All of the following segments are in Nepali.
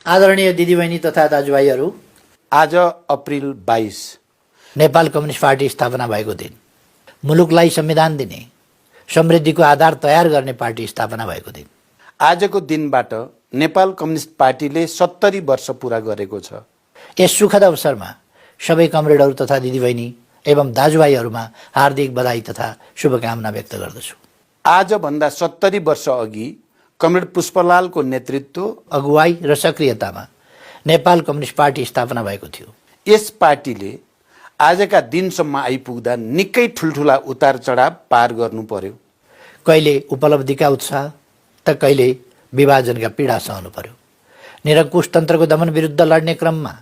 आदरणीय दिदीबहिनी तथा दाजुभाइहरू, आज अप्रिल 22 नेपाल कम्युनिस्ट पार्टी स्थापना भएको दिन, मुलुकलाई संविधान दिने, समृद्धिको आधार तयार गर्ने पार्टी स्थापना भएको दिन। आजको दिनबाट नेपाल कम्युनिस्ट पार्टीले 70 वर्ष पूरा गरेको छ। यस सुखद अवसरमा सबै कमरेडहरू तथा दिदीबहिनी एवं दाजुभाइहरूमा हार्दिक बधाई तथा शुभकामना व्यक्त गर्दछु। आजभन्दा 70 वर्ष अघि कमरेड पुष्पलालको नेतृत्व, अगुवाई र सक्रियतामा नेपाल कम्युनिस्ट पार्टी स्थापना भएको थियो। यस पार्टीले आजका दिनसम्म आइपुग्दा निकै ठुल्ठुला उतार चढाव पार गर्नु पर्यो। कहिले उपलब्धिका उत्साह त कहिले विभाजनका पीडा सहनु पर्यो। निरङ्कुश तन्त्रको दमन विरुद्ध लड्ने क्रममा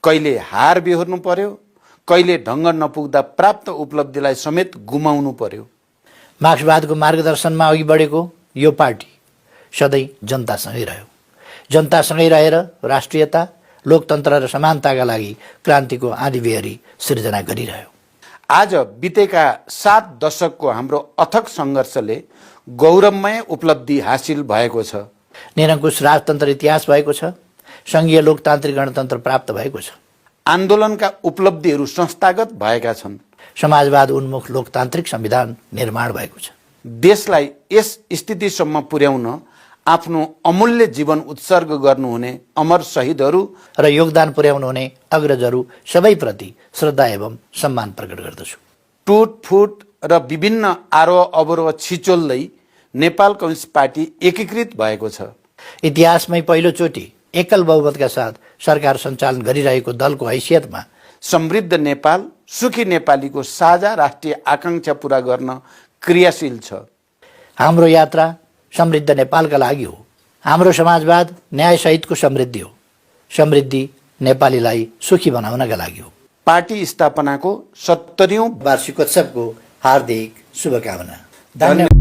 कहिले हार बेहोर्नु पर्यो, कहिले ढङ्ग नपुग्दा प्राप्त उपलब्धिलाई समेत गुमाउनु पर्यो। मार्क्सवादको मार्गदर्शनमा अघि बढेको यो पार्टी सधैँ जनतासँगै रह्यो। जनतासँगै रहेर राष्ट्रियता, लोकतन्त्र र समानताका लागि क्रान्तिको आँधीबेहरी सिर्जना गरिरह्यो। आज बितेका 7 दशकको हाम्रो अथक सङ्घर्षले गौरवमय उपलब्धि हासिल भएको छ। निरङ्कुश राजतन्त्र इतिहास भएको छ। सङ्घीय लोकतान्त्रिक गणतन्त्र प्राप्त भएको छ। आन्दोलनका उपलब्धिहरू संस्थागत भएका छन्। समाजवाद उन्मुख लोकतान्त्रिक संविधान निर्माण भएको छ। देशलाई यस स्थितिसम्म पुर्याउन आफ्नो अमूल्य जीवन उत्सर्ग गर्नुहुने अमर शहीदहरू र योगदान पुर्याउनुहुने अग्रजहरू सबैप्रति श्रद्धा एवं सम्मान प्रकट गर्दछु। टुटफुट र विभिन्न आरोह अवरोह छिचोल्दै नेपाल कम्युनिस्ट पार्टी एकीकृत भएको छ। इतिहासमै पहिलोचोटि एकल बहुमतका साथ सरकार सञ्चालन गरिरहेको दलको हैसियतमा समृद्ध नेपाल, सुखी नेपालीको साझा राष्ट्रिय आकाङ्क्षा पूरा गर्न क्रियाशील छ। हाम्रो यात्रा समृद्ध नेपालका लागि हो। हाम्रो समाजवाद न्यायसहितको समृद्धि हो। समृद्धि नेपालीलाई सुखी बनाउनका लागि हो। पार्टी स्थापनाको 70औं वार्षिकोत्सवको हार्दिक शुभकामना। धन्यवाद।